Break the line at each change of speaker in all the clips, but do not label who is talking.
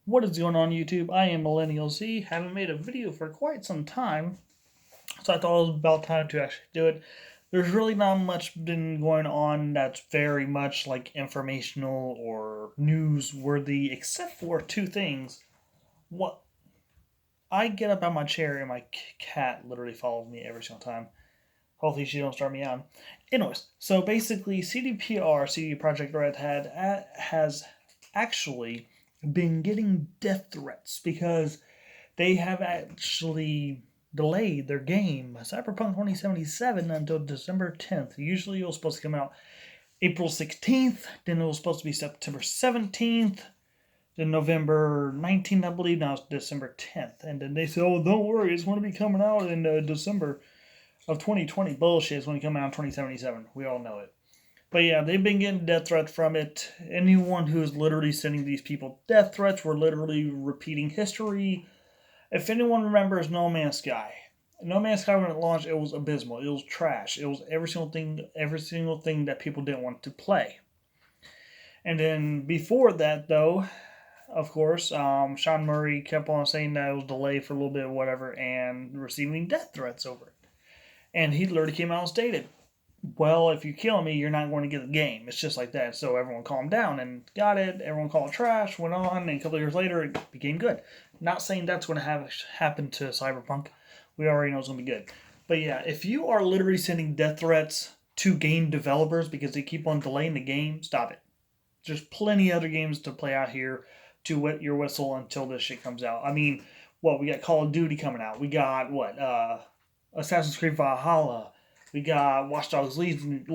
What is going on YouTube? I am Millennial Z. Haven't made a video for quite some time, so I thought it was about time to actually do it. There's really not much been going on that's very much like informational or newsworthy, except for two things. What I get up out of my chair and my cat literally follows me every single time. Hopefully she don't start me on. Anyways, so basically CDPR, CD Projekt Red has actually been getting death threats because they have actually delayed their game Cyberpunk 2077 until December 10th. Usually it was supposed to come out April 16th, then it was supposed to be September 17th, then November 19th, I believe. Now it's December 10th. And then they said, oh, don't worry, it's going to be coming out in December of 2020. Bullshit, it's going to come out in 2077. We all know it. But yeah, they've been getting death threats from it. Anyone who is literally sending these people death threats were literally repeating history. If anyone remembers No Man's Sky, No Man's Sky when it launched, it was abysmal. It was trash. It was every single thing that people didn't want to play. And then before that, though, of course, Sean Murray kept on saying that it was delayed for a little bit, or whatever, and receiving death threats over it. And he literally came out and stated, well, if you kill me, you're not going to get the game. It's just like that. So everyone calmed down and got it. Everyone called it trash, went on, and a couple of years later, it became good. Not saying that's going to have happen to Cyberpunk. We already know it's going to be good. But yeah, if you are literally sending death threats to game developers because they keep on delaying the game, stop it. There's plenty of other games to play out here to wet your whistle until this shit comes out. I mean, what, we got Call of Duty coming out. We got, Assassin's Creed Valhalla. We got Watch Dogs Legion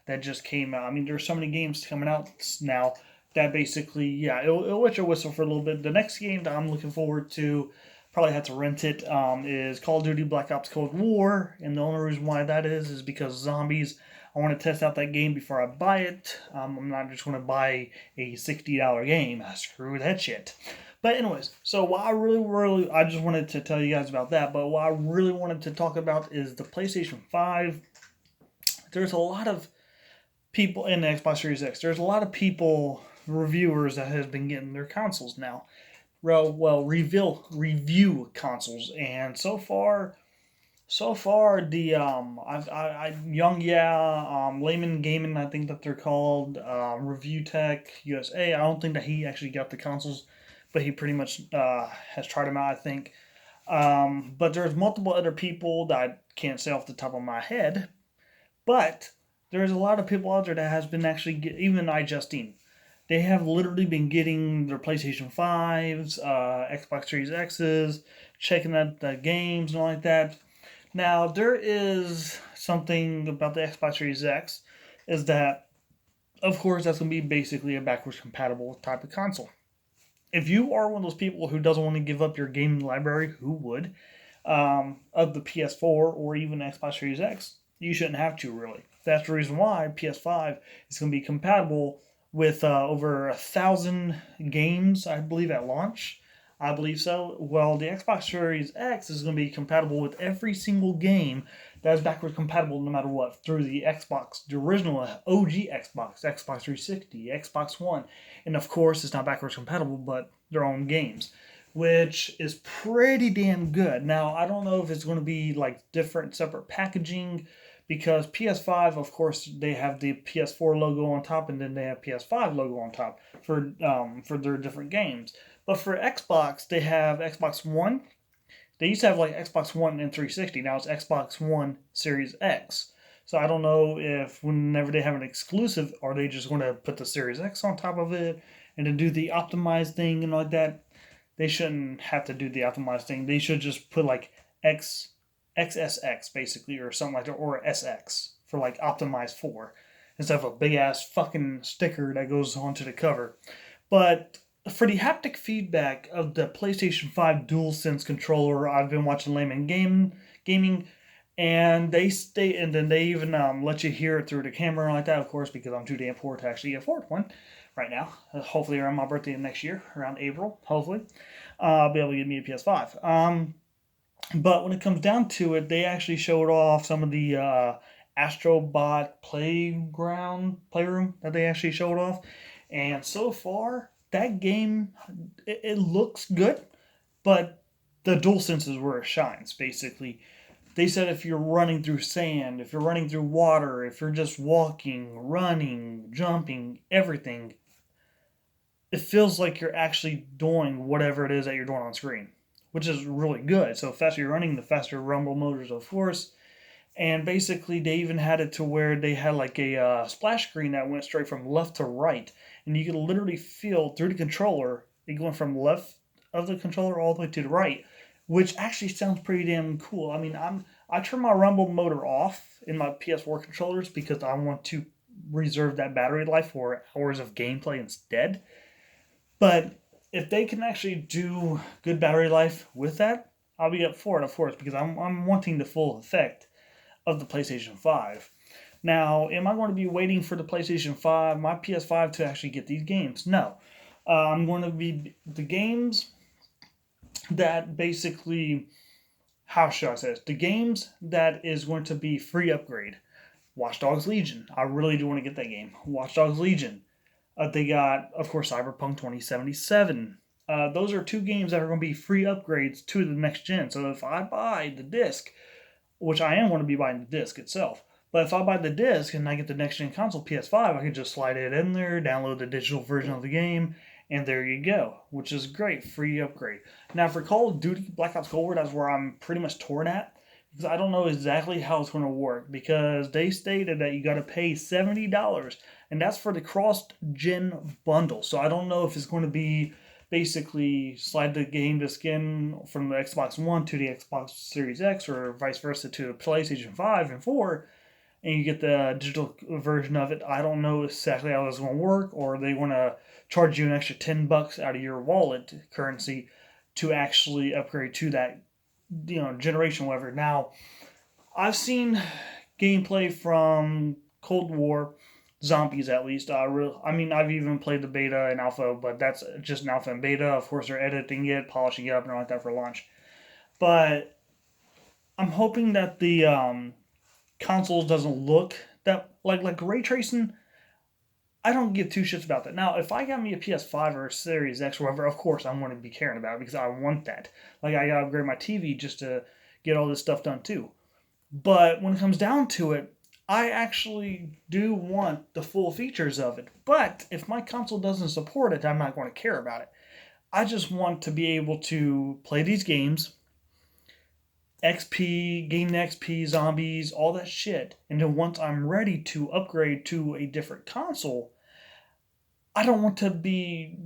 that just came out. I mean, there's so many games coming out now that basically, yeah, it'll wet your whistle for a little bit. The next game that I'm looking forward to, probably have to rent it, is Call of Duty Black Ops Cold War. And the only reason why that is because zombies. I want to test out that game before I buy it. I'm not just going to buy a $60 game. Screw that shit. But anyways, so what I just wanted to tell you guys about that. But what I really wanted to talk about is the PlayStation 5. There's a lot of people in the Xbox Series X. There's a lot of people, reviewers that has been getting their consoles now. Well, review consoles, and so far the Young Layman Gaming, I think that they're called, Review Tech USA. I don't think that he actually got the consoles, but he pretty much has tried them out, I think. But there's multiple other people that I can't say off the top of my head, but there's a lot of people out there that has been actually even iJustine. They have literally been getting their PlayStation 5s, Xbox Series X's, checking out the games and all like that. Now, there is something about the Xbox Series X, is that, of course, that's going to be basically a backwards compatible type of console. If you are one of those people who doesn't want to give up your gaming library, who would, of the PS4 or even Xbox Series X, you shouldn't have to, really. That's the reason why PS5 is going to be compatible with over 1,000 games, I believe, at launch. I believe so. Well, the Xbox Series X is going to be compatible with every single game that is backwards compatible no matter what through the Xbox, the original OG Xbox, Xbox 360, Xbox One. And of course, it's not backwards compatible, but their own games, which is pretty damn good. Now, I don't know if it's going to be like different, separate packaging because PS5, of course, they have the PS4 logo on top, and then they have PS5 logo on top for their different games. But for Xbox, they have Xbox One. They used to have like Xbox One and 360. Now it's Xbox One Series X. So I don't know if whenever they have an exclusive, are they just going to put the Series X on top of it and then do the optimized thing and like that? They shouldn't have to do the optimized thing. They should just put like XSX basically, or something like that, or SX for like optimized for, instead of a big ass fucking sticker that goes onto the cover. But for the haptic feedback of the PlayStation 5 DualSense controller, I've been watching Layman Gaming, and then they even let you hear it through the camera like that, of course, because I'm too damn poor to actually afford one right now. Hopefully around my birthday next year, around April, hopefully, I'll be able to get me a PS5. But when it comes down to it, they actually showed off some of the Astrobot playroom that they actually showed off, and so far that game, it looks good, but the DualSense is where it shines, basically. They said if you're running through sand, if you're running through water, if you're just walking, running, jumping, everything, it feels like you're actually doing whatever it is that you're doing on screen, which is really good. So the faster you're running, the faster rumble motors, of course. And basically, they even had it to where they had like a splash screen that went straight from left to right, and you could literally feel through the controller it going from left of the controller all the way to the right, which actually sounds pretty damn cool. I mean, I turn my rumble motor off in my PS4 controllers because I want to reserve that battery life for hours of gameplay instead. But if they can actually do good battery life with that, I'll be up for it, of course, because I'm wanting the full effect of the PlayStation 5. Now, am I going to be waiting for the PlayStation 5, my PS5, to actually get these games? No. I'm going to be the games that basically, how should I say this? The games that is going to be free upgrade. Watch Dogs Legion. I really do want to get that game. Watch Dogs Legion. They got, of course, Cyberpunk 2077. Those are two games that are going to be free upgrades to the next gen. So if I buy the disc, which I am going to be buying the disc itself, but if I buy the disc and I get the next gen console PS5, I can just slide it in there, download the digital version of the game, and there you go, which is great, free upgrade. Now for Call of Duty Black Ops Cold War, that's where I'm pretty much torn at because I don't know exactly how it's going to work because they stated that you got to pay $70 and that's for the cross-gen bundle. So I don't know if it's going to be basically slide the game disc in from the Xbox One to the Xbox Series X or vice versa to the PlayStation 5 and 4 and you get the digital version of it. I don't know exactly how this is going to work, or they want to charge you an extra $10 out of your wallet currency to actually upgrade to that, generation, whatever. Now, I've seen gameplay from Cold War zombies at least. I mean, I've even played the beta and alpha, but that's just an alpha and beta. Of course, they're editing it, polishing it up, and all like that for launch. But I'm hoping that the consoles doesn't look that like ray tracing. I don't give two shits about that. Now, if I got me a PS5 or a Series X or whatever, of course I'm going to be caring about it because I want that. Like I gotta upgrade my TV just to get all this stuff done too. But when it comes down to it, I actually do want the full features of it. But if my console doesn't support it, I'm not going to care about it. I just want to be able to play these games, XP, gain XP, zombies, all that shit. And then once I'm ready to upgrade to a different console, I don't want to be,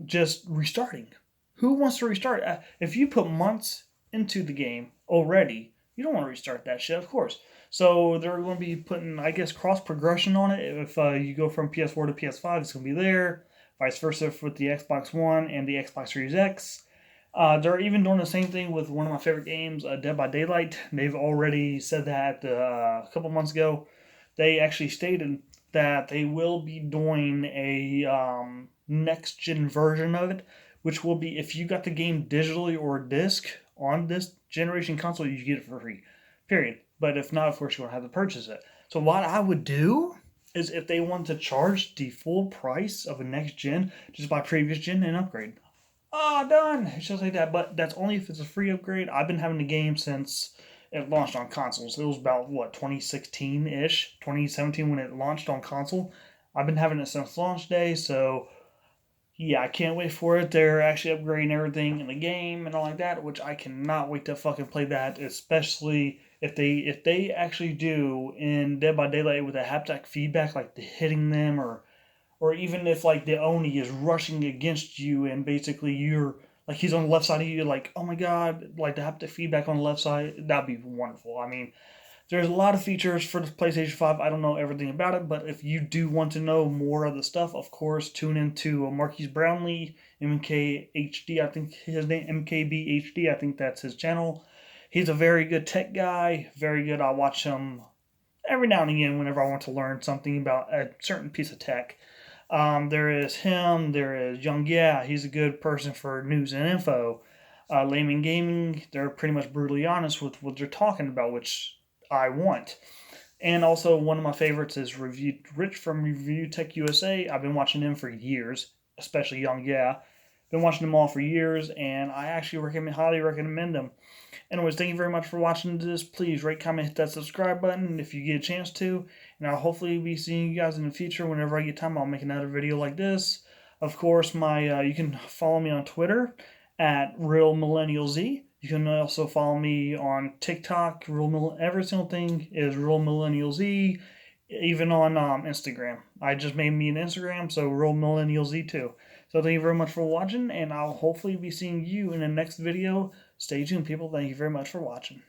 just restarting. Who wants to restart? If you put months into the game already, you don't want to restart that shit, of course. So they're going to be putting, I guess, cross progression on it. If you go from PS4 to PS5, it's going to be there. Vice versa with the Xbox One and the Xbox Series X. They're even doing the same thing with one of my favorite games, Dead by Daylight. They've already said that a couple months ago. They actually stated that they will be doing a next gen version of it, which will be if you got the game digitally or disc on this generation console, you get it for free. Period. But if not, of course, you're going to have to purchase it. So what I would do is if they want to charge the full price of a next gen, just buy previous gen and upgrade. Done. It's just like that. But that's only if it's a free upgrade. I've been having the game since it launched on consoles. It was about, 2016-ish, 2017 when it launched on console. I've been having it since launch day, so yeah, I can't wait for it. They're actually upgrading everything in the game and all like that, which I cannot wait to fucking play that, especially if they actually do in Dead by Daylight with a haptic feedback, like the hitting them or even if like the Oni is rushing against you and basically you're like he's on the left side of you, like oh my god, like to have the feedback on the left side, that'd be wonderful. I mean, there's a lot of features for the PlayStation 5. I don't know everything about it, but if you do want to know more of the stuff, of course, tune into Marquise Brownlee, MKHD, I think his name, MKBHD, I think that's his channel. He's a very good tech guy, very good. I watch him every now and again whenever I want to learn something about a certain piece of tech. There is him. There is Young Yeah. He's a good person for news and info. Layman Gaming. They're pretty much brutally honest with what they're talking about, which I want. And also one of my favorites is Rich from Review Tech USA. I've been watching him for years. especially Young Yeah. Been watching them all for years, and I actually highly recommend them. Anyways, thank you very much for watching this. Please rate, comment, hit that subscribe button if you get a chance to. And I'll hopefully be seeing you guys in the future. Whenever I get time, I'll make another video like this. Of course, you can follow me on Twitter at RealMillennialZ. You can also follow me on TikTok. Every single thing is RealMillennialZ. Even on Instagram. I just made me an Instagram, so RealMillennialZ too. So thank you very much for watching, and I'll hopefully be seeing you in the next video. Stay tuned, people. Thank you very much for watching.